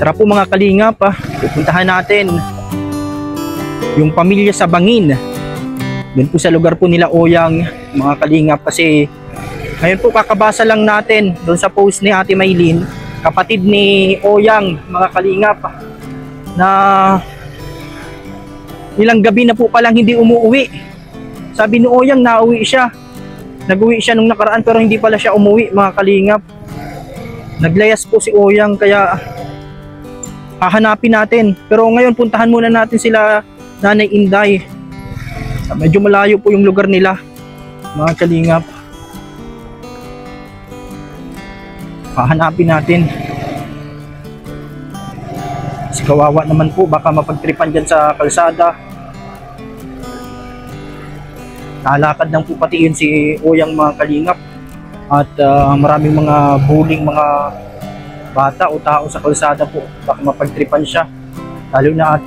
Tara po mga kalingap, pupuntahan natin yung pamilya sa Bangin. Doon po sa lugar po nila Oyang, mga kalingap, kasi ngayon po kakabasa lang natin doon sa post ni Ate Maylin, kapatid ni Oyang, mga kalingap, na ilang gabi na po palang hindi umuwi. Sabi ni Oyang nauwi siya. Nag-uwi siya nung nakaraan pero hindi pala siya umuwi, mga kalingap. Naglayas po si Oyang, kaya hahanapin natin. Pero ngayon puntahan muna natin sila Nanay Inday. Medyo malayo po yung lugar nila, mga kalingap. Hahanapin natin. Kasi kawawa naman po, baka mapagtripan dyan sa kalsada. Nalakad lang po pati yun si Oyang, mga kalingap. At maraming mga bullying mga bata o tao sa kalsada po, baka mapagtripan siya. Lalo na at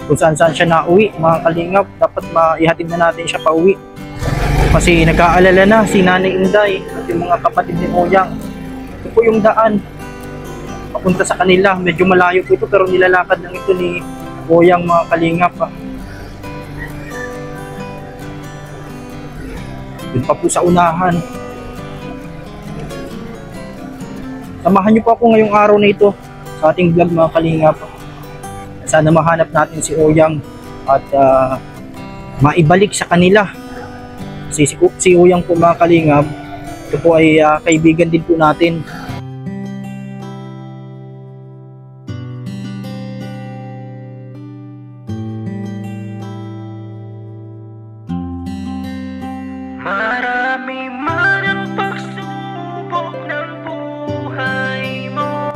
kung saan siya nauwi, mga kalingap, dapat maihatid na natin siya pauwi. Kasi nag-aalala na si Nanay Inday at yung mga kapatid ni Oyang. Ito po yung daan papunta sa kanila. Medyo malayo po ito pero nilalakad lang ito ni Oyang, mga kalingap. Doon pa po sa unahan. Samahan niyo po ako ngayong araw na ito sa ating vlog, mga kalingap. Sana mahanap natin si Oyang at maibalik sa kanila. Si Oyang po, mga kalingap, ito po ay kaibigan din po natin.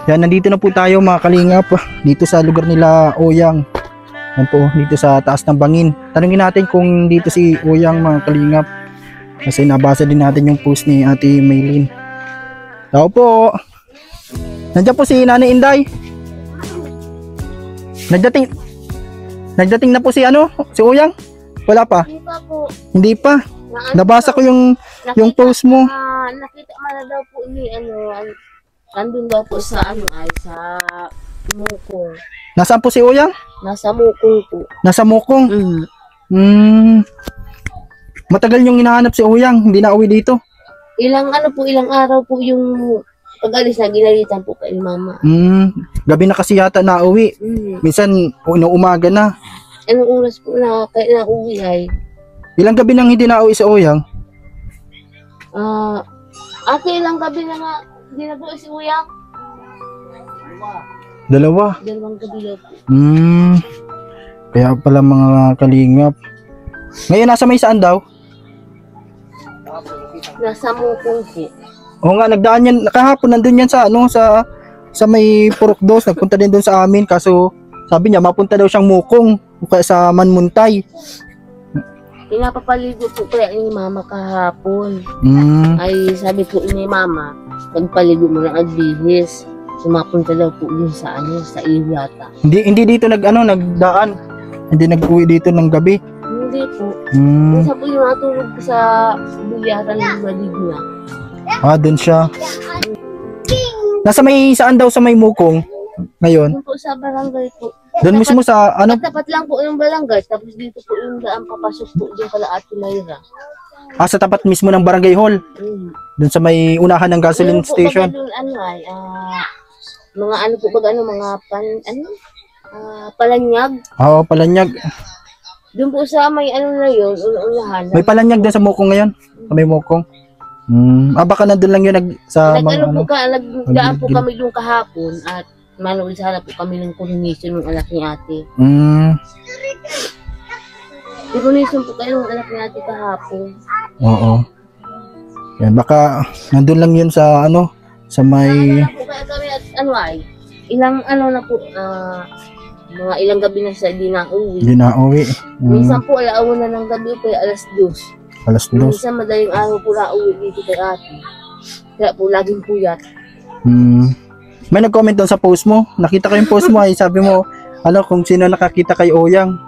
Yan, nandito na po tayo, mga kalingap, dito sa lugar nila Oyang. Yan po, dito sa taas ng Bangin. Tanungin natin kung dito si Oyang, mga kalingap, kasi nabasa din natin yung post ni Ate Maylin. Tao po. Nandiyan po si Nanay Inday. Nagdating na po si Oyang? Wala pa? Hindi pa po. Hindi pa. Nabasa ko yung post mo. Nakita mo na daw po ni nandun daw po sa sa Mukong. Nasaan po si Oyang? Nasa Mukong po. Nasa Mukong? Matagal yung hinahanap si Oyang, hindi na uwi dito. Ilang araw po yung pag-alis na ginalitan po kay mama. Gabi na kasi yata na uwi. Minsan umaga na. Anong oras po na kaya uwi ay? Ilang gabi nang hindi na uwi si Oyang? Ilang gabi na nga hindi na po si Oyang. Dalawang gabi daw po. Kaya pala, mga kalingap. Ngayon nasa may saan daw? Nasa Mukong po. Oo nga, nagdaan yan. Kahapon nandun yan sa may Purok 2. Nagpunta din doon sa amin. Kaso sabi niya mapunta daw siyang Mukong o kaya sa Manmuntay. Pinapapaligo po kaya ni mama kahapon. Ay sabi po ni mama, magpaligo mo ng agbihis. Sumapunta daw po yun sa sa Ilyata. Hindi dito nagdaan. Hindi nag-uwi dito ng gabi. Hindi po. Isa po yung natulog sa Ilyata ng Baligna. Doon siya. Nasa may saan daw sa may Mukong ngayon? Doon po sa barangay po. Doon mismo sa Tapat lang po yung barangay, tapos dito po yung daan papasok po yung kala Ate Mayra. Sa tapat mismo ng barangay hall. Doon sa may unahan ng gasoline station. Doon mga palanyag. Oo, palanyag. Doon po sa may na yun, unahan. May palanyag din sa Mukong ngayon. Sa may Mukong. Baka nandun lang yun nagdaan po kami doon kahapon at manood sana po kami ng coronation ng anak ni ate. Coronation po kayo ng anak ni ate kahapon. Oo. Yan, baka nandun lang yun sa sa may... Ilang na po, mga ilang gabi na siya di na-uwi. Di na-uwi. Minsan po alauna na ng gabi po alas 2. Alas 2. Minsan madaling araw po na-uwi dito kay ate. Kaya po laging puyat. May nag-comment doon sa post mo. Nakita ko yung post mo ay sabi mo, kung sino nakakita kay Oyang.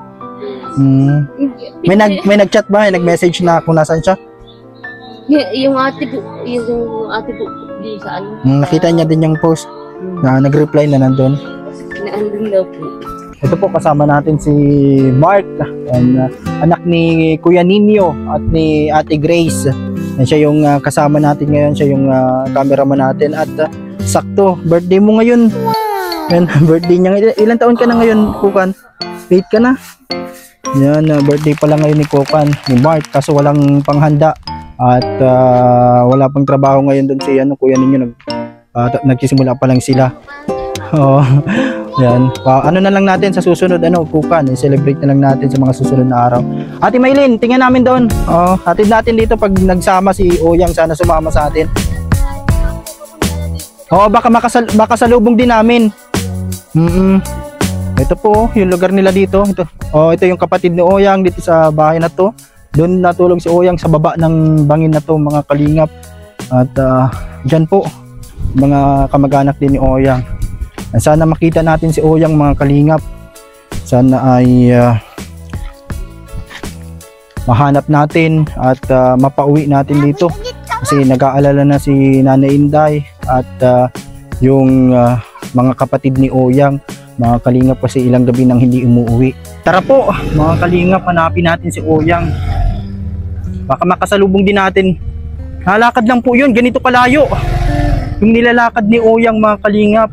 May nag-chat ba? May nag-message na kung nasaan siya? Yung ate po din sa nakita niya din yung post na nag-reply na nandun. andun daw po. Ito po kasama natin si Mark, anak ni Kuya Nino at ni Ate Grace. Yan siya yung kasama natin ngayon, siya yung cameraman natin at sakto, birthday mo ngayon. Yan, birthday niya. Ilang taon ka na ngayon, Kukan? 8 ka na? Yan, birthday pala ngayon ni Kukan, ni Mark, kaso walang panghanda at wala pang trabaho ngayon doon si Kuya Nino. Nagsisimula pa lang sila. Oh, yan. Ano na lang natin sa susunod, Kukan, i-celebrate na lang natin sa mga susunod na araw. Ate Maylin, tingnan namin doon. Hatid natin dito pag nagsama si Oyang, sana sumama sa atin. Baka makasalubong din namin. Ito po, yung lugar nila dito. Ito yung kapatid ni Oyang dito sa bahay na to. Doon natulog si Oyang sa baba ng bangin na to, mga kalingap. At dyan po, mga kamag-anak din ni Oyang. Sana makita natin si Oyang, mga kalingap. Sana ay mahanap natin at mapauwi natin dito. Kasi nag-aalala na si Nanay Inday at yung mga kapatid ni Oyang, mga kalingap, kasi ilang gabi nang hindi umuwi. Tara po, mga kalingap, hanapin natin si Oyang. Baka makasalubong din natin. Nalakad lang po yun, ganito kalayo yung nilalakad ni Oyang, mga kalingap.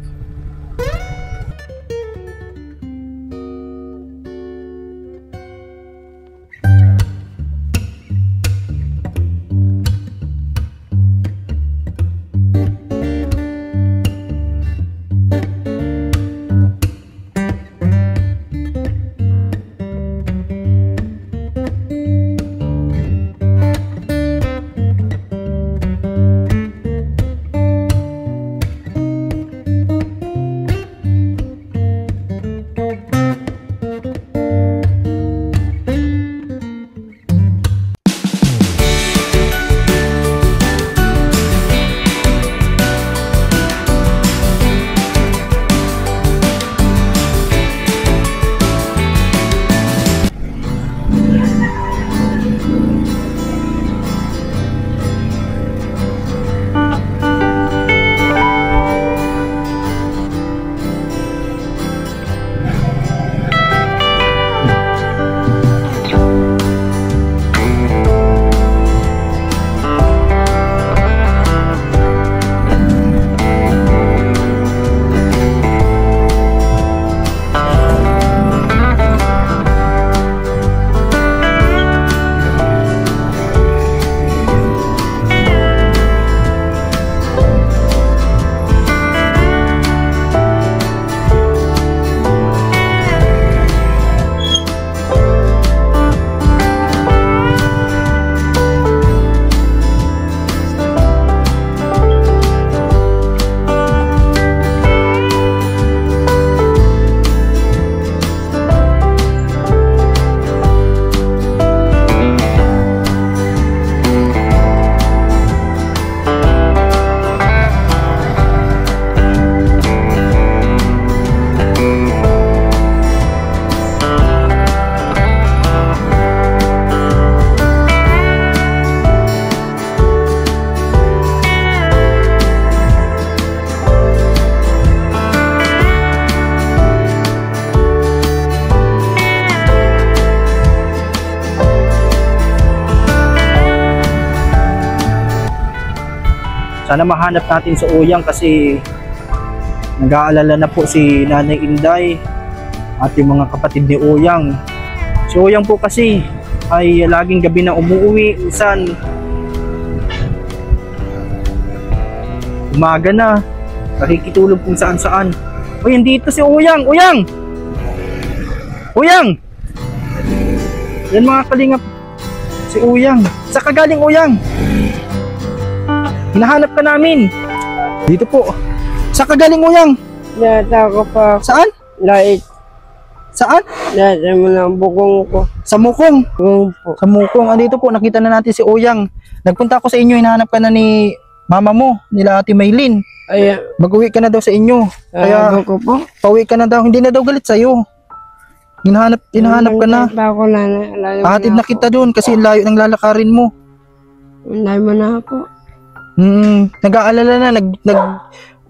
Sana mahanap natin sa Oyang kasi nag-aalala na po si Nanay Inday at yung mga kapatid ni Oyang. Si Oyang po kasi ay laging gabi na umuwi, minsan umaga na, nakikitulog kung saan saan. Uy, dito si Oyang! Oyang! Oyang! Yan, mga kalingap, si Oyang. Saan ka galing, Oyang? Hinahanap ka namin. Dito po. Saan ka galing, Oyang? Nata ko pa. Saan? Lait. Saan? Nata mo ng bukong ko. Sa Mukong. Po. Sa Mukong. Andito po, nakita na natin si Oyang. Nagpunta ako sa inyo, hinahanap ka na ni mama mo, nila Ate Maylin. Ay, mag-uwi ka na daw sa inyo. Kaya ko po. pauwi ka na daw. Hindi na daw galit sa'yo. Hinahanap ka na. Ako na. Hatid na kita doon kasi layo ng lalakarin mo. Unay mo na ako. Nag-aalala na,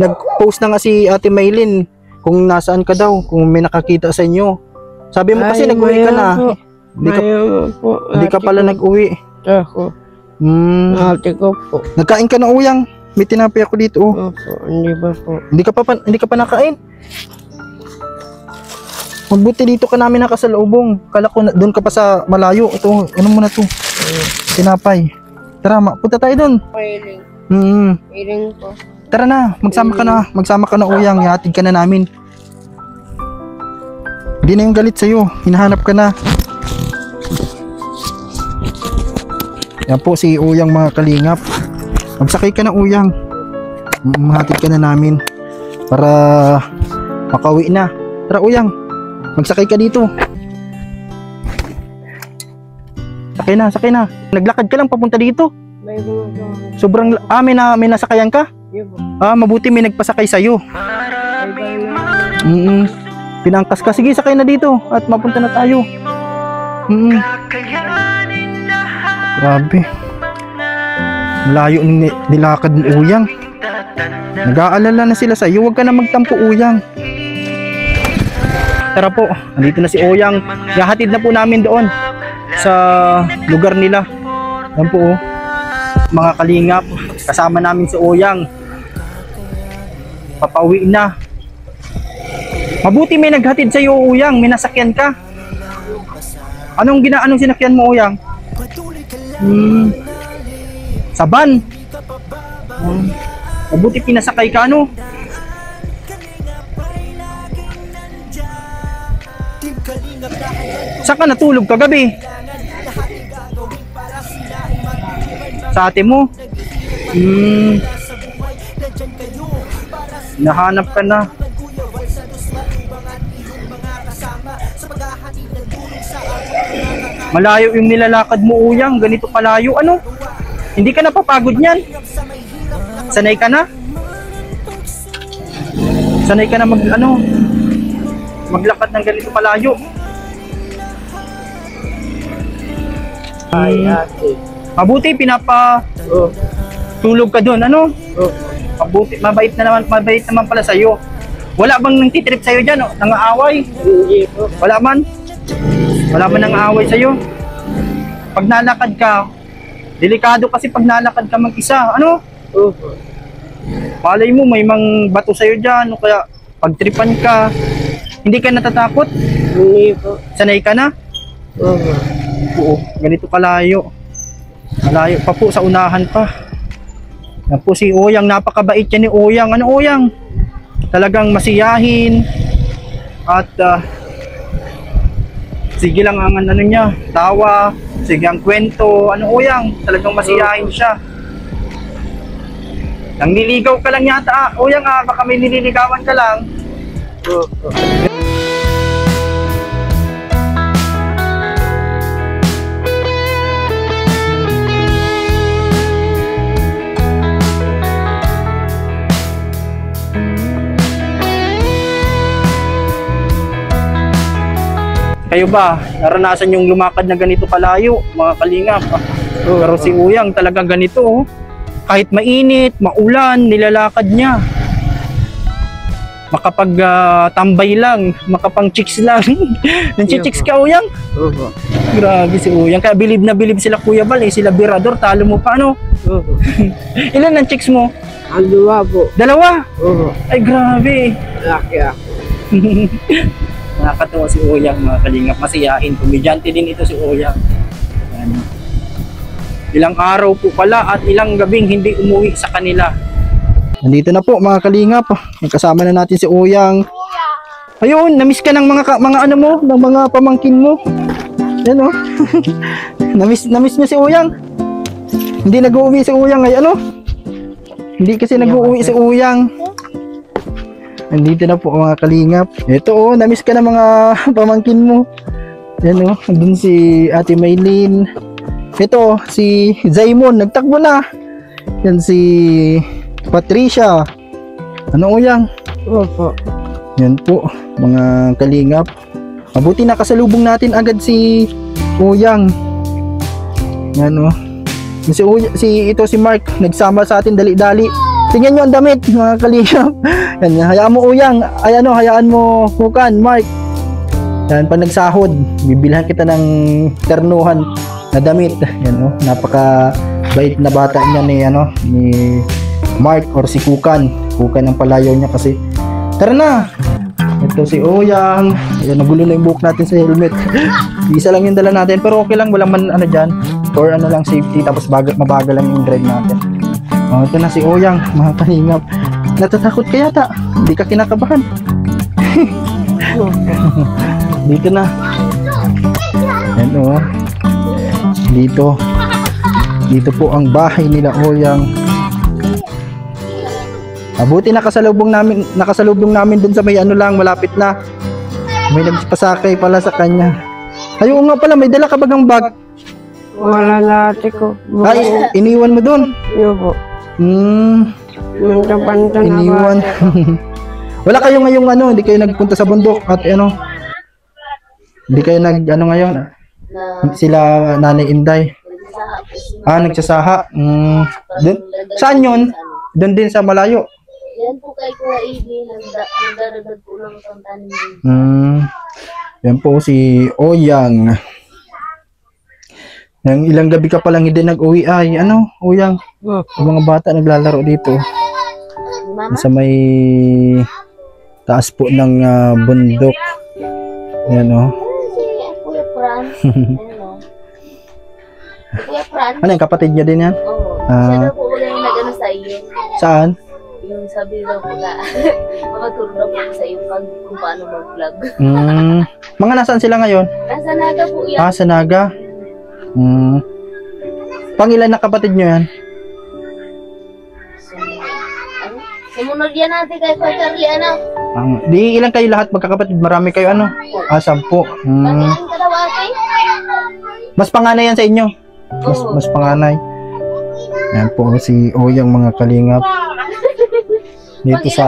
nag-post na nga si Ate Maylin kung nasaan ka daw, kung may nakakita sa inyo. Sabi mo kasi nag-uwi ka na. Hindi ka pala nag-uwi. Ako. Ate ko po. Nagkain ka na, Uyang? May tinapay ako dito. Opo, hindi ba po? Hindi ka pa nakain? Magbuti dito ka namin nakasalubong. Kala ko doon ka pa sa malayo. Ito, ano mo na to? Tinapay. Tara, punta tayo doon. Pailing. Pailing po. Tara na, magsama ka na Uyang, ihatid ka na namin. Hindi na yung galit sa'yo, hinahanap ka na. Yan po si Uyang mga kalingap. Magsakay ka na Uyang. Mahatid ka na namin para makauwi na. Tara Uyang, magsakay ka dito. Sakay na. Naglakad ka lang papunta dito. Sobrang, may nasakayan ka? Mabuti may nagpasakay sa'yo. Pinangkas ka. Sige, sakay na dito at mapunta na tayo. Grabe. Layo nilakad ni Uyang. Nag-aalala na sila sa'yo. Huwag ka na magtampo, Uyang. Tara po, nandito na si Uyang. Yahatid na po namin doon sa lugar nila. Yan po, mga kalingap, kasama namin si Uyang. Papauwi na. Mabuti may naghatid sa iyo, Uyang. May nasakyan ka. Anong sinakyan mo, Uyang? Saban. Mabuti pinasakay ka, ano? Saan ka natulog kagabi? Sa ate mo? Nahanap ka na. Malayo yung nilalakad mo, Uyang. Ganito kalayo, ano? Hindi ka napapagod niyan? Sanay ka na? Sanay ka na maglakad ng ganito kalayo? Ay, ate. Mabuti tulog ka doon, ano? Mabuti, mabait naman pala sa'yo. Wala bang nang titrip sa'yo dyan, nangaaway? Hindi po. Wala man nangaaway sa'yo? Pag nalakad ka, delikado kasi pag nalakad ka mag-isa, ano? Malay mo, may mang bato sa'yo dyan, o kaya pagtripan ka. Hindi ka natatakot? Hindi po. Sanay ka na? Oo, ganito kalayo. Malayo pa po, sa unahan pa. Yan po si Uyang, napakabait yan ni Uyang. Ano, Uyang? Talagang masiyahin. At sige lang ang niya, tawa. Sige ang kwento. Ano, Uyang? Talagang masiyahin siya. Nangliligaw ka lang yata, Uyang, baka may nililigawan ka lang. Kayo ba, naranasan yung lumakad na ganito kalayo, mga kalingap? Pero si Uyang talagang ganito, oh. Kahit mainit, maulan, nilalakad niya. Makapag-tambay lang, makapang-chicks lang. Nanchi-chicks ka, Uyang? Grabe si Uyang. Kaya bilib na bilib sila Kuya Bal, sila Birador, talo mo pa, ano? Ilan ang chicks mo? Dalawa po. Dalawa? Ay, grabe. Laki ako. Nakakatawa si Uyang, mga kalingap. Masiyahin, komedyante din ito si Uyang. Ilang araw po pala at ilang gabing hindi umuwi sa kanila. Nandito na po mga kalingap. Kasama na natin si Uyang. Ayun, namiss ka ng mga ano mo, ng mga pamangkin mo. Yan, oh. namiss niya si Uyang. Hindi nag-uuwi si Uyang ay ano? Hindi kasi nag-uuwi si Uyang. Nandito na po mga kalingap. Ito, oh, namiss ka ng mga pamangkin mo. Yan, oh, andun si Ate Maylin. Ito, si Zaymon, nagtakbo na. Yan si Patricia. Ano, Uyang? Opo. Yan po, mga kalingap. Mabuti nakasalubong natin agad si Uyang. Yan, oh. Si Mark, nagsama sa atin dali-dali. Tingnan nyo ang damit, mga kalingap. Yan, hayaan mo Uyang. Ay ano, hayaan mo Kukan, Mark. Yan, pag nagsahod, bibilhan kita ng ternuhan na damit. Yan, oh, napaka bait na bata niya ni ano, ni Mark or si Kukan. Kukan ang palayaw niya kasi. Tara na. Ito si Uyang. Ayan, nagulo na yung buhok natin sa helmet. Isa lang yung dala natin, pero okay lang, walang man ano diyan. Or ano lang safety, tapos mabagal lang yung drive natin. Oh, ito na si Uyang, mga kalingap. Natatakot ka yata. Hindi ka kinakabahan. Dito na. Ayan o. Dito po ang bahay nila Uyang. Mabuti nakasalubong namin dun sa may ano lang, malapit na. May nagpasakay pala sa kanya. Ayun nga pala, may dala ka bagang bag? Wala na ate ko. Ay, iniwan mo dun? Yo po. Iniwan. Wala kayo ngayong ano, hindi kayo nagpunta sa bundok at ano? Hindi kayo ano ngayon? Sila Nanay Inday. Nagsasaha. Saan yun? Doon din sa malayo. Yan po kay Kuya Ibi, nagdaragdag po lang ang tanim. Yan po si Oyang. Yang ilang gabi ka palang hindi nag-uwi ay ano, Uyang? Yung mga bata naglalaro dito. Sa may taas po ng bundok. Yan o. Kuya Fran. Kuya Fran. Ano yung kapatid niya din yan? Oo. Siya daw po wala yung nag-ano sa iyo. Saan? Yung sabi daw po na makaturo daw po sa iyo kung paano mag-vlog. Mga nasaan sila ngayon? Nasa Naga po yan. Sa Naga? Pangilan na kapatid nyo yan? Sumunod yan natin kay Kuya Charlie, ano? Di ilan kayo lahat magkakapatid? Marami kayo ano? 10. Pangilan ka daw ate? Mas panganay yan sa inyo? Mas panganay. Yan po si Oyang, mga kalingap. Dito sa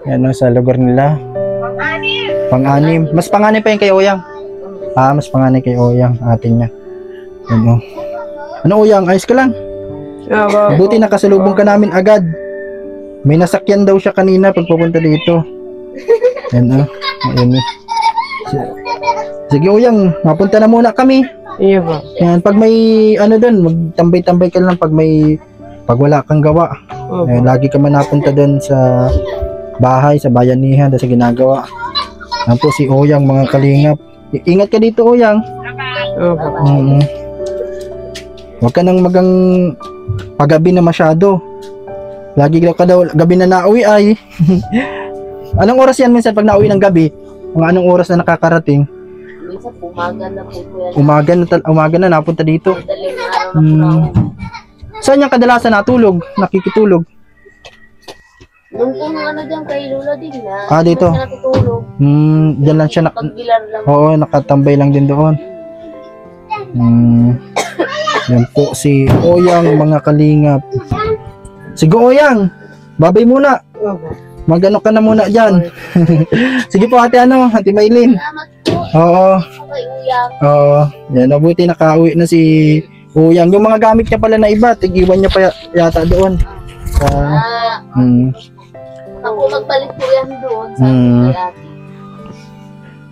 yan, sa lugar nila. Pang-anim. Mas panganay pa yun kay Oyang. Mas panganay kay Oyang, atin niya. Yan, ano Oyang, ayos ka lang? Buti nakasalubong ka namin agad. May nasakyan daw siya kanina pagpupunta dito. Yan Ayan. Sige Oyang, mapunta na muna kami. Iya ba? Yan, pag may ano doon, magtambay-tambay ka lang pag wala kang gawa. Lagi ka man napunta doon sa bahay, sa bayanihan, sa ginagawa. Yan po si Oyang, mga kalingap. Ingat ka dito Oyang. Huwag ka nang magang pagabi na masyado. Lagi ka daw gabi na nauwi ay. Anong oras yan minsan pag nauwi ng gabi? Mga anong oras na nakakarating? Minsan umaga na po yan. Umaga na napunta dito. Madaling araw na po. Saan yung kadalasan natulog? Nakikitulog? Nung puno ano dyan kay Lola din na. Dito. Siya natutulog. Diyan lang siya. Pagbilar lang. Oo, nakatambay lang din doon. Yan po si Oyang, mga kalingap. Sige Oyang, babay muna. Magano ka na muna dyan. Sige po ate Ate Maylin. Salamat po. Oo. Kay Uyang. Oo. Yan, mabuti nakauwi na si Oyang. Yung mga gamit niya pala na iba, tig-iwan niya pa yata doon. Ako magpalit po yan doon sa kay ate.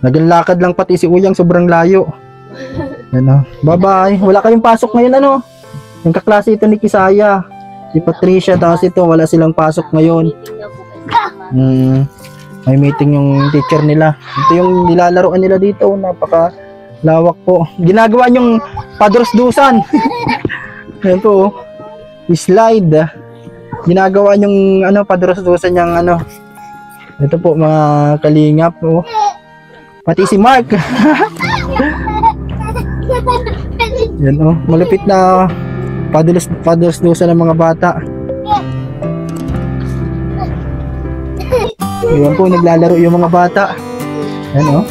Naglakad lang pati si Uyang, sobrang layo. Yan bye-bye. Wala kayong pasok ngayon yung kaklase ito ni Kisaya. Si Patricia, tapos ito, wala silang pasok ngayon. Meeting na po kay May meeting yung teacher nila. Ito yung nilalaroan nila dito. Napaka lawak po. Ginagawa yung padrosdusan. Yan po. Slide. Ginagawa yung padrosdusan yung Ito po mga kalingap. Pati si Mark. Yan malupit na padrosdusan ng mga bata. Ayan po, naglalaro yung mga bata. Ayan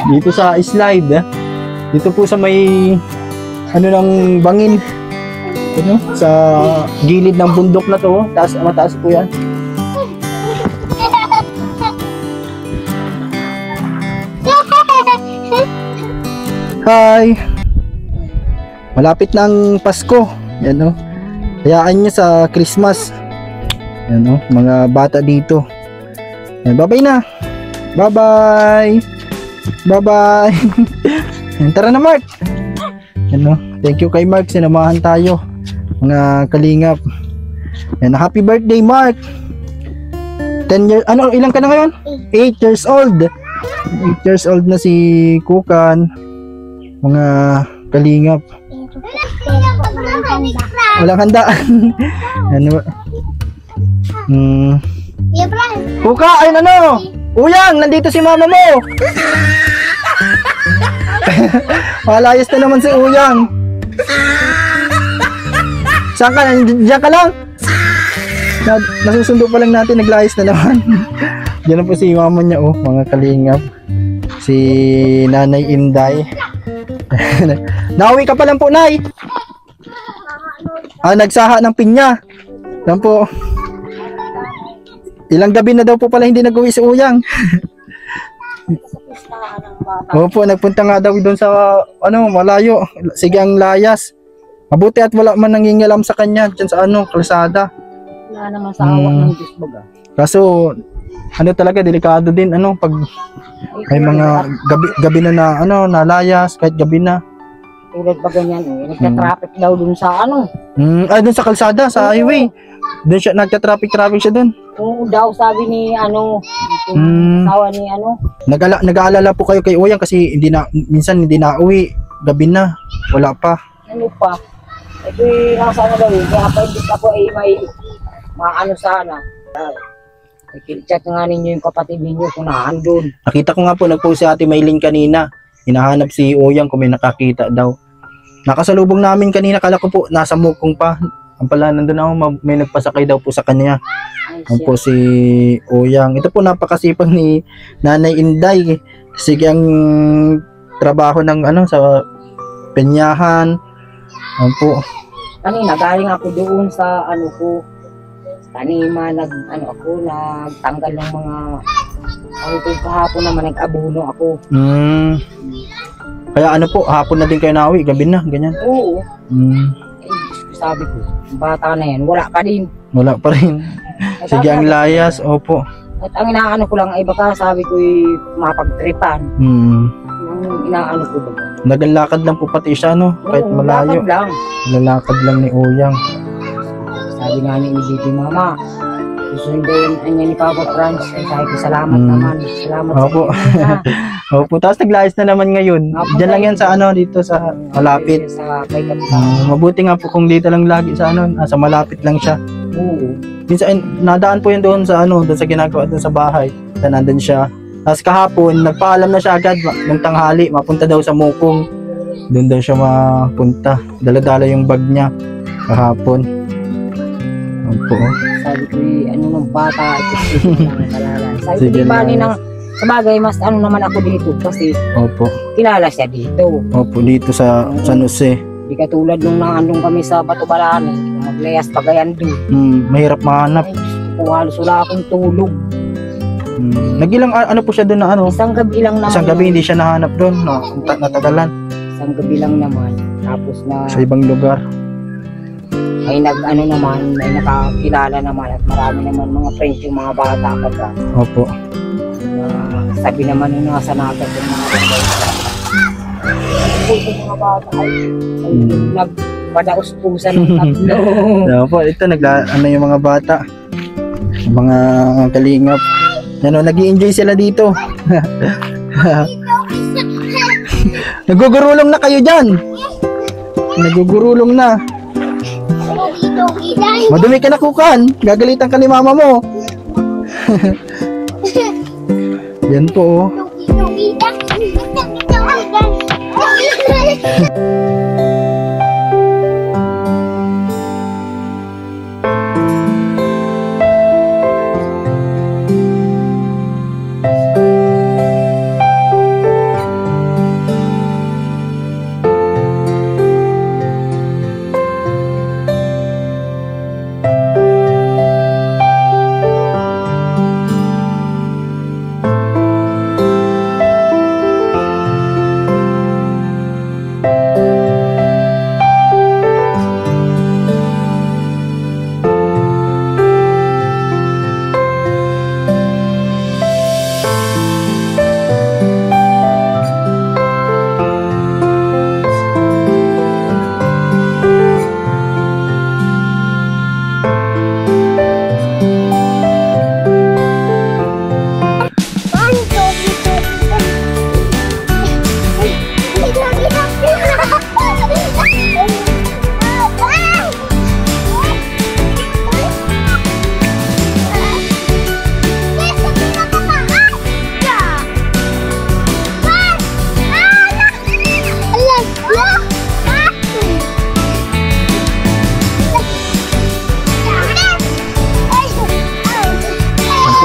dito sa slide. Dito po sa may ng bangin. Sa gilid ng bundok na to. Mataas po yan. Hi! Malapit ng Pasko. Yan Hayaan nyo sa Christmas. Yan o, mga bata dito. Yan, bye-bye na. Bye-bye. Bye-bye. Tara na, Mark. Yan o, thank you kay Mark. Sinamahan tayo. Mga kalingap. Yan, happy birthday, Mark. 10 years, ano, ilang ka na ngayon? 8 years old. 8 years old na si Kukan. Mga kalingap. Walang handa. Ano? Kuka, ayun ano? Uyang, nandito si mama mo. Malayas na naman si Uyang. Saan ka? Diyan ka lang? Nasusundo pa lang natin, naglayas na naman. Diyan na po si mama niya, oh, mga kalingap. Si Nanay Inday. Nauwi ka pa lang po, Nay. Nagsaha ng pinya. Yan po. Ilang gabi na daw po pala hindi nag-uwi si Uyang. Opo, nagpunta nga daw doon sa malayo. Sige ang layas. Mabuti at wala man nangingialam sa kanya diyan sa kalsada. Wala naman sa awa ng Diyos baga. Kaso talaga delikado din pag may mga gabi na nalayas kahit gabi na. Tulad ba ganyan nagka-traffic daw dun sa dun sa kalsada, sa highway. Dun siya nagka-traffic siya dun. Oo daw, sabi ni asawa ni Nag-aalala po kayo kay Uyang kasi minsan hindi na uwi, gabi na, wala pa. Ano pa? Ito nasa daw kaya pa hindi ako may sana. I-chat nga ninyo yung kapatid ninyo kung naandun. Nakita ko nga po, nag-post si Ate Maylin kanina. Hinahanap si Uyang kung may nakakita daw. Nakasalubong namin kanina, kala ko po nasa Mukong pa. Ang pala nandun ako, may nagpasakay daw po sa kanya. Ang po si Uyang. Ito po napakasipag ni Nanay Inday. Sige ang trabaho ng sa penyahan. Ang po. Kanina galing ako doon sa kanina nagtanggal ng mga kahapon naman nag-abuno ako. Kaya hapon na din kayo nauwi, gabi na, ganyan. Oo. Sabi ko, bata na yan, wala pa din. Wala pa rin. Sige ang layas, opo. At ang inaano ko lang ay baka sabi ko mapagtripan. Ang inaano ko ba? Nagalakad lang po pati siya kahit malayo. Lakad lang. Nalalakad lang ni Uyang. Sabi nga ni Ibiti, Mama, susunduin niya ni Papa Franz. Sabi ko, salamat naman. Salamat opo. Opo, tapos naglayas na naman ngayon. Diyan lang yan sa dito sa malapit. Sa kay mabuti nga po kung dito lang lagi sa sa malapit lang siya. Oo. Minsan nadaan po yun doon sa doon sa ginagawa doon sa bahay. Nandun siya. Tapos kahapon, nagpaalam na siya agad ng tanghali, mapunta daw sa Mukong. Doon daw siya mapunta. Dala-dala yung bag niya kahapon. Opo. Sabi ko, ng bata, ito ng kalala. Sabi ko, di ba sa bagay, mas naman ako dito kasi opo. Kilala siya dito. Opo, dito sa San Jose. Di katulad nung naandun kami sa Batubalani, maglayas pagayan doon. Mahirap mahanap. Kung halos wala akong tulog. Nagilang po siya doon na Isang gabi lang naman. Isang gabi hindi siya nahanap doon, natagalan. Isang gabi lang naman. Tapos sa ibang lugar. Ay naman, may nakakilala naman at marami naman mga friends yung mga bata pagka. Opo. Sabi naman yung nasa natin yung mga bata ay nagpadaus-pusan ng tatlo. Opo, ito yung mga bata. Mga kalingap. Nag-i-enjoy sila dito. Nagugurulong na kayo dyan. Nagugurulong na. Madumi ka na, Kukan. Gagalitan ka ni mama mo. Yan po.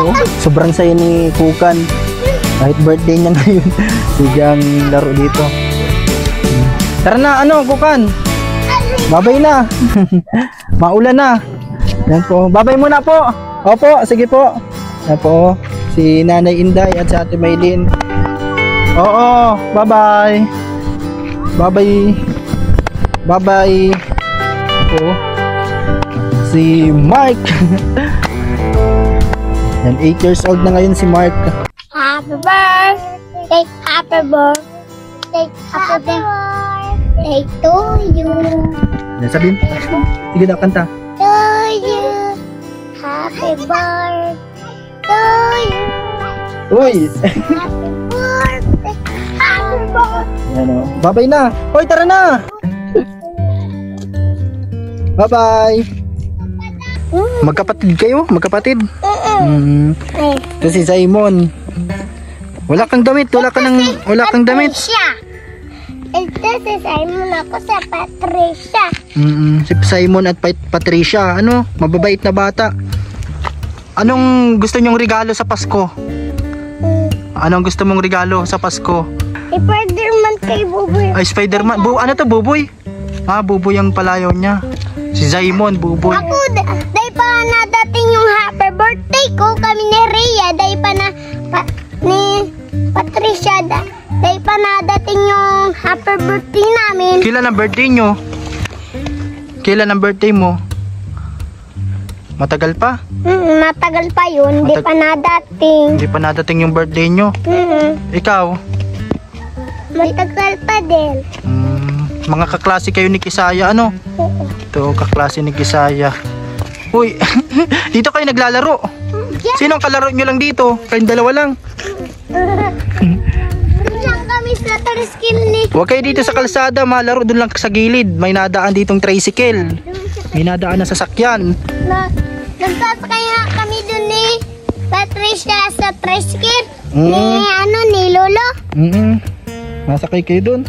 oh. Sobrang saya ni Kukan. Kahit birthday niya ngayon. Sigang laro dito. Tara na, Kukan. Babay na. Maulan na. Yan po. Babay muna po. Opo, sige po. Yan po. Si Nanay Inday at si Ate Maylin. Oo, bye-bye. Bye-bye. Bye-bye. Po. Si Mark. Yan, 8 years old na ngayon si Mark. Happy birthday, happy birthday, happy birthday to you. Yan, sabihin. Sige na, kanta. To you, happy birthday to you. Uy! Happy birthday, happy birthday. Yan, oh. Bye-bye na. Hoy, tara na. Bye-bye. Magkapatid kayo? Magkapatid? Ito si Simon. Wala kang damit. Wala kang damit. Patricia. Ito si Simon, ako sa Patricia. Si Simon at Patricia. Mababait na bata. Anong gusto nyong regalo sa Pasko? Anong gusto mong regalo sa Pasko? Spider-Man kay Buboy. Ay, Spider-Man. Ano to, Buboy? Buboy ang palayaw niya. Si Simon, Buboy. Ako, day pa nadating yung happy birthday ko. Kami ni Rhea, day pa na ni Patricia, day pa nadating yung happy birthday namin. Kailan ang birthday nyo? Kailan ang birthday mo? Matagal pa? Matagal pa yun, di pa nadating. Hindi pa nadating yung birthday nyo. Ikaw? Matagal pa din. Mga kaklase kayo ni Kisaya, Ito, kaklase ni Kisaya. Uy, dito kayo naglalaro. Sino ang kalaro nyo lang dito? Kayong dalawa lang. Diyan kami sa tricycle ni. Huwag kayo dito sa kalsada, malaro doon lang sa gilid. May nadaan ditong tricycle. May nadaan na sasakyan. Nagsasakay nga kami dun ni Patricia sa tricycle. Ni Lolo. Masakay kayo doon.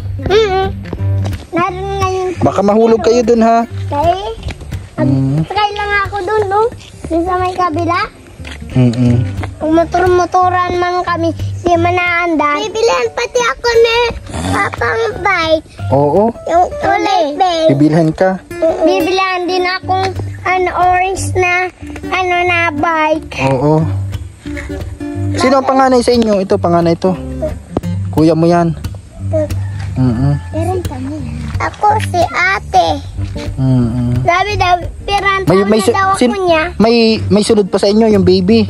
Naroon ngayon. Baka mahulog kayo doon, ha? Sakay lang ako dun, dun sa may kabila. Kung motor-motoran man kami, di man naandan. Bibilihan pati ako ni Papang bike. Oo. Yung kulay bike. Bibilhan ka. Bibilihan din akong orange na na bike. Oo. Sino ang panganay sa inyo? Ito, panganay to. Kuya mo yan. Ako si ate. Sabi daw, piranta na daw ako niya. May sunod pa sa inyo, yung baby.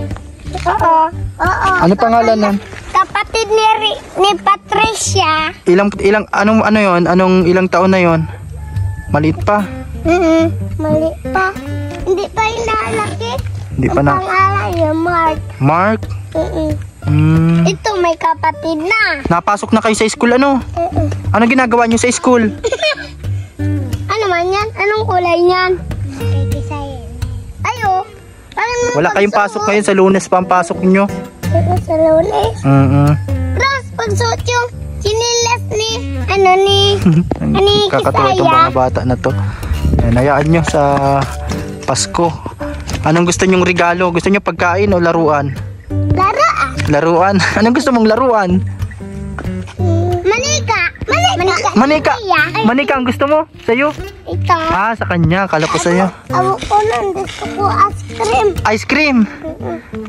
Oo. Ano pangalan nun? Kapatid ni Patricia. Ilang taon na yon? Maliit pa. Mali pa. Hindi pa inalaki. Hindi pa na. Pangalan niya, Mark. Mark? Ito, may kapatid na. Napasok na kayo sa school, ano? Ano ginagawa nyo sa school? Ano man yan? Anong kulay niyan? Ayo. Wala kayong pasok ngayon, sa Lunes pa ang pasok nyo. Sa Lunes? Tapos, pagsuot yung sinilas ni Kakatulad itong mga bata na to. Ayan, hayaan nyo sa Pasko. Anong gusto nyong regalo? Gusto nyo pagkain o laruan? Laruan. Laruan? Anong gusto mong laruan? Manika. Manika. Manika ang gusto mo? Sa'yo? Ito. Sa kanya. Kala ko sa'yo. Ako ko nun. Gusto ko ice cream. Ice cream?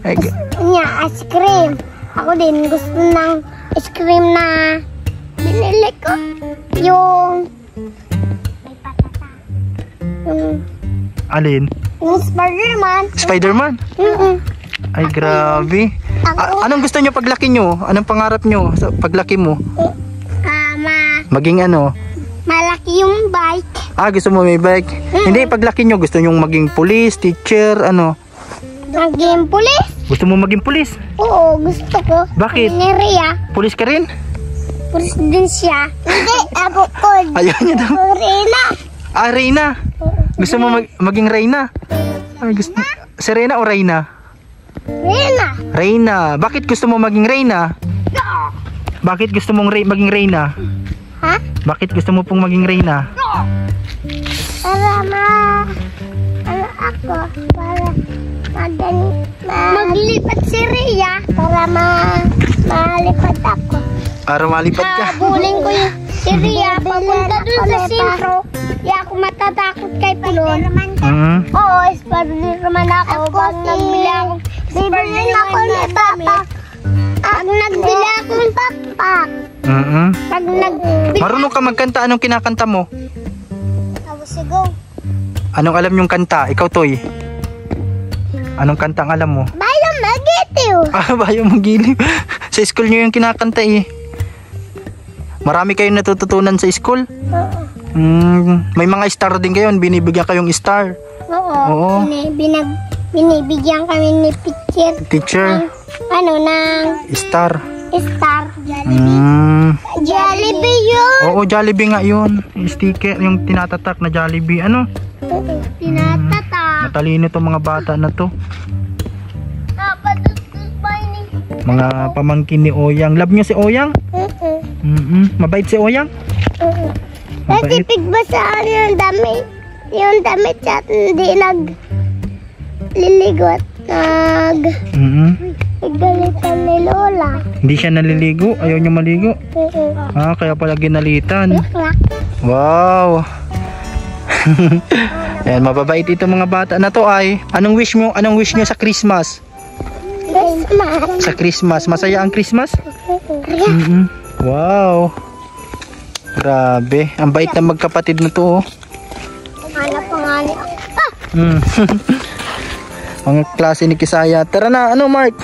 Ice cream. Ako din gusto ng ice cream na binili ko. Yung Alin? Yung Spider-Man. Spider-Man? Ay, grabe. Anong gusto nyo paglaki nyo? Anong pangarap nyo sa paglaki mo? Maging ano? Malaki yung bike. Gusto mo may bike? Hindi, paglaki nyo, gusto nyo maging police, teacher, ano? Maging pulis? Gusto mo maging police? Oo, gusto ko. Bakit? Ni Rhea. Police ka rin? Pulis din siya. Hindi, ako ko. Ayaw niya daw. Reyna. Reyna. Gusto mo maging Reyna? Si Reyna o Reyna? Reyna. Reyna. Bakit gusto mo maging Reyna? Bakit gusto mong maging Reyna? Ha? Bakit gusto mo pong maging Reyna? Para maglipat si Rhea para malipad ako. Para malipad ka. Habulin ko yung si Rhea papunta dun sa sentro. Di ako matatakot kay Pulon. Oo, Spider-Man ako. Pag nagbili ako, Spider-Man ako ni Papa. Pag nagbili ako ng backpack. Pag Marunong ka magkanta. Anong kinakanta mo? Sigaw. Anong alam yung kanta? Ikaw, Toy. Anong kanta ang alam mo? Bayang magitiw. Bayang magiliw. Sa school nyo yung kinakanta eh. Marami kayong natututunan sa school? May mga star din kayo. Binibigyan kayong star. Oo. Binibigyan kami ni teacher. Ng star. Jollibee yun. Oo, Jollibee nga yun. Sticker, yung tinatatak na Jollibee. Ano? Tinatatak. Matalino to mga bata na to. Mga pamangkin ni Oyang. Love nyo si Oyang? Mabait si Oyang? Natipig ba sa yung damit? Yung damit siya hindi nagliligot. Nagalitan ni Lola. Hindi siya naliligo? Ayaw niya maligo? Kaya pala ginalitan. Wow. Ayan, mababait ito mga bata na to ay. Anong wish mo? Anong wish nyo sa Christmas? Sa Christmas. Masaya ang Christmas? Wow. Grabe. Ang bait na magkapatid na to. Hanap pa nga ni ang klase ni Kisaya. Tara na, Mark?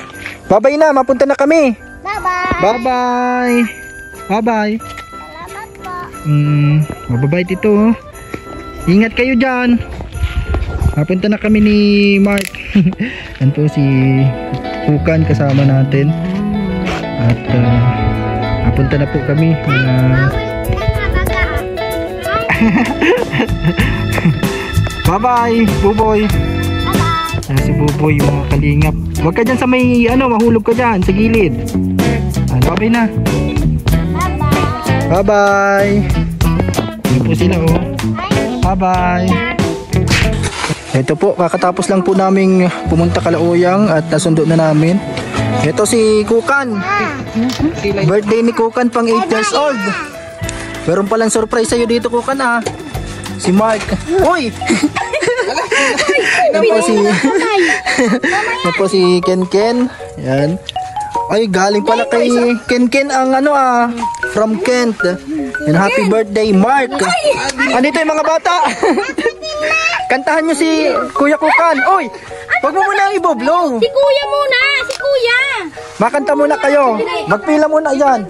Bye-bye na, mapunta na kami. Bye-bye. Bye-bye. Bye-bye. Salamat po. Mababait ito. Ingat kayo dyan. Mapunta na kami ni Mark. Yan po si Kukan kasama natin. At mapunta na po kami. Bye-bye, Buboy. Si Buboy yung mga kalingap. Huwag ka dyan sa may mahulog ka dyan sa gilid. Bye-bye na. Bye-bye. Yan po sila Bye-bye. Ito po, kakatapos lang po naming pumunta Kalauyang at nasundo na namin. Ito si Kukan. Birthday ni Kukan, pang 8 years old. Meron palang surprise sa'yo dito, Kukan si Mark. Uy! Yan po si Ken. Yan. Ay, galing pala kay Ken ang from Kent. And happy birthday, Mark. Andito yung mga bata. Kantahan nyo si Kuya Kukan. Uy, wag mo muna iboblow. Si Kuya muna, si Kuya. Makanta muna kayo. Magpila muna yan.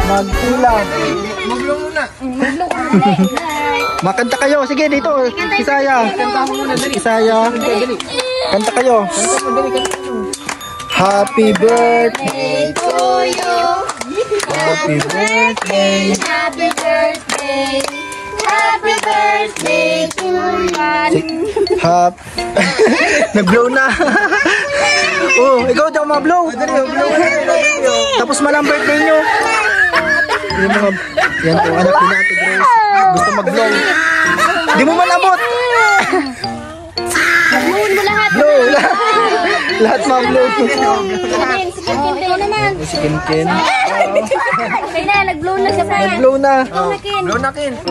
Magpila. Magblow muna. Makanta kayo. Sige, dito. Kisaya. Kisaya. Kanta kayo. Happy birthday to you. Happy birthday. Happy birthday. Happy birthday to you. Nag-blow na. Ikaw daw ma-blow. Tapos man ang birthday nyo. Yung mga, yan po, anak ni Ate Grace. Gusto mag-blow. Di mo man abot. Blown mo lahat. Blow. Lahat ma-blow. Si Ken naman. Si Ken. Okay na, nag-blow na siya. Nag-blow na. Blow na Ken. Ken.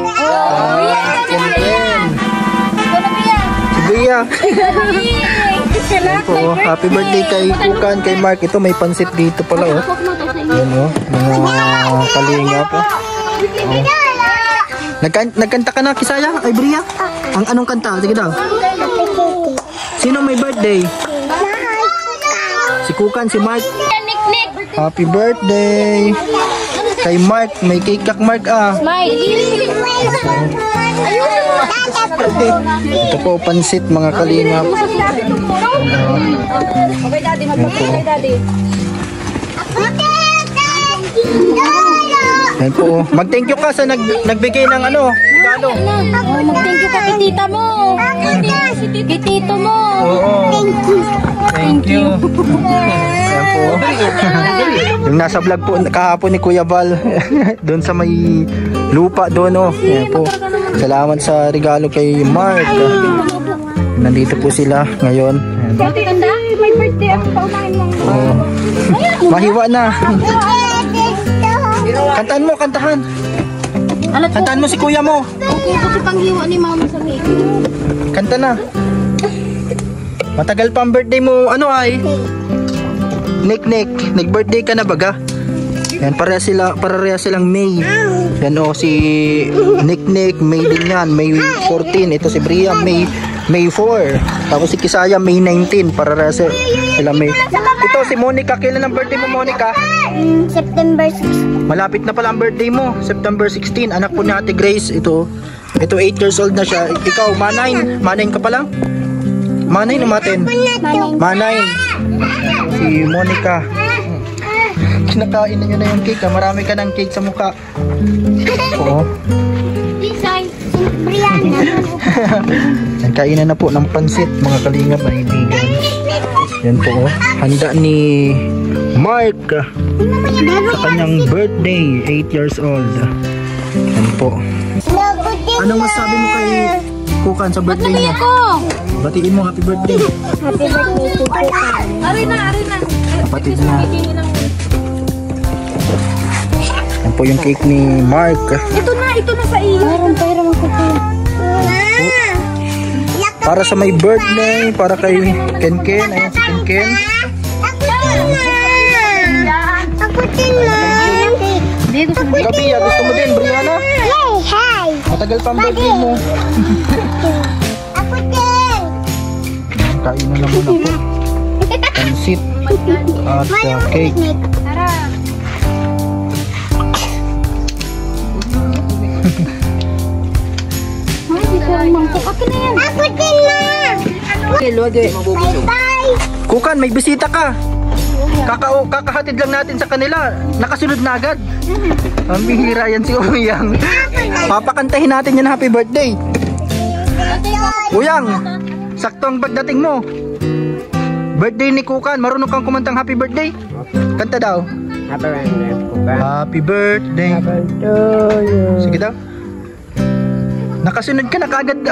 Si Bea. Yan po, happy birthday kay Kukan, kay Mark. Ito may pansit dito pala Yan mga kalinga po. Nagkanta ka na, Kisaya? Ay, Bria? Anong kanta? Sige daw. Sino may birthday? Si Kukan, si Mark. Happy birthday kay Mark. May cake kak Mark Ito po, pansit mga kalingap. Okay, daddy. Magbigay, daddy. Yan po. Mag-thank you ka sa nagbigay ng regalo. Mag-thank you ka kay tita mo. Kay tito mo. Oo. Thank you. Yan po. Yung nasa vlog po kahapon ni Kuya Val. Doon sa may lupa doon Yan po. Salamat sa regalo kay Mark. Nandito po sila ngayon. Dati tanda? May birthday ako paunahin mong. Mahiwa na. Kantahan mo, kantahan. Kantahan mo si kuya mo. Okay, kasi panghiwa ni mama sa cake. Kanta na. Matagal pa ang birthday mo. Ano ay? Nick. Nag-birthday ka na baga? Yan, pareha silang May. Yan o, si Nick, May din yan. May 14. Ito si Bria, May 4. Tapos si Kisaya, May 19. Pareha sila May. Ito si Monica. Kailan ang birthday mo, Monica? September 6. Malapit na pala ang birthday mo. September 16. Anak po ni Ate Grace. Ito 8 years old na siya. Ikaw, Manain ka pa lang? Manain o Maten? Manain. Si Monica. Kinakain na nyo na yung cake ha. Marami ka ng cake sa mukha. Oo. Design. Brianna. Yan, kainan na po ng pansit mga kalingap, manibigan. Yan po oh. Handa ni Mark sa kanyang birthday, 8 years old. Yan po. Anong masabi mo kay Kukan sa birthday niya? Batiin mo, happy birthday. Happy birthday to Kukan. Arina. Kapatid na. Yan po yung cake ni Mark. Ito na sa iyo. Mayroon ako po. Para sa may birthday, para kay Ken. Ayan si Ken. Ako din na. Kabiya, gusto mo din, Brianna? Hi. Matagal pa ang birthday mo. Ako din. Kain na naman ako. Pansit at cake. Tara. Ako din na. Bye. Kukan, may bisita ka. Kakahatid lang natin sa kanila. Nakasunod na agad. Ang bihira yan si Uyang. Papakantahin natin yan happy birthday. Uyang, sakto ang pagdating mo. Birthday ni Kukan, marunong kang kumantang happy birthday? Kanta daw. Happy birthday. Sige daw. Nakasunod ka na kagad.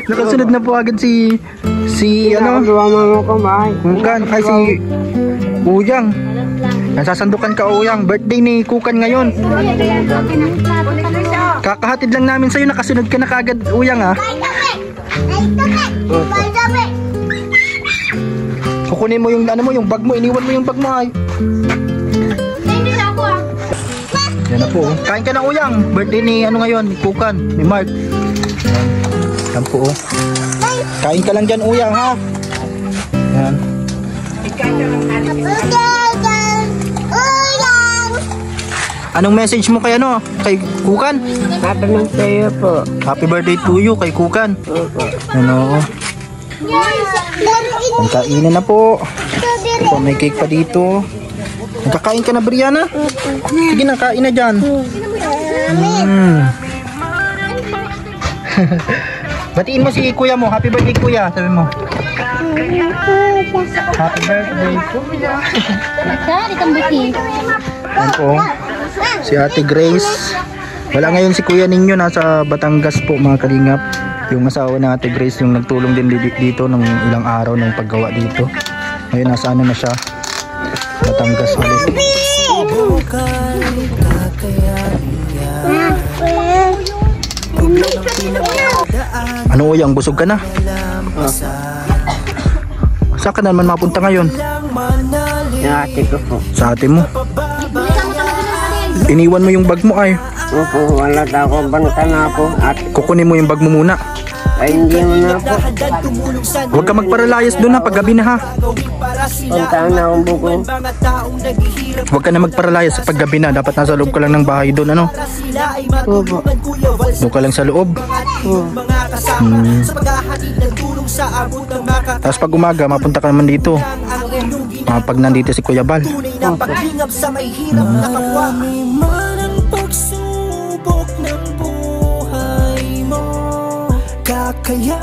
Nakasunod na po agad si ano? Kukan, ay si Uyang. Nasasandukan ka Uyang. Birthday ni Kukan ngayon. Kakahatid lang namin sa'yo. Nakasunod ka na kagad Uyang ha. Kukunin mo yung ano mo, yung bag mo. Iniwan mo yung bag mo ay. Yan na po. Kain ka na Uyang. Birthday ni ano ngayon, ni Kukan, ni Mark. Yan po. Kain ka lang dyan Uyang ha. Yan. Anong message mo kay ano? Kay Kukan? Happy birthday po. Happy birthday to you kay Kukan. Ano? Ang kainan na po. Ito, may cake pa dito. Nagkakain ka na Brianna? Sige na, kain na dyan. Batiin mo si kuya mo. Happy birthday kuya. Sabi mo. Happy birthday kuya. Saan itong buti? Yan po. Si Ate Grace. Wala ngayon si kuya ninyo. Nasa Batangas po mga kalingap. Yung asawa ng Ate Grace yung nagtulong din dito ng ilang araw ng paggawa dito. Ngayon nasa ano na siya. Batangas ulit. Ano Uyang? Busog ka na? Saan ka naman mapunta ngayon? Sa ate ko po. Sa ate mo? Iniwan mo yung bag mo ay. Opo, wala na ako. Banta na po. At Kukunin mo yung bag mo muna. ay hindi mo na po. Huwag ka magparalayas doon ha, paggabi na ha. Puntaan na akong buko. Huwag ka na magparalayas sa paggabi na. Dapat nasa loob ka lang ng bahay doon, ano? Opo. Doon ka lang sa loob. Tapos pag umaga, mapunta ka naman dito. Pag nandito si Kuya Bal. Kaya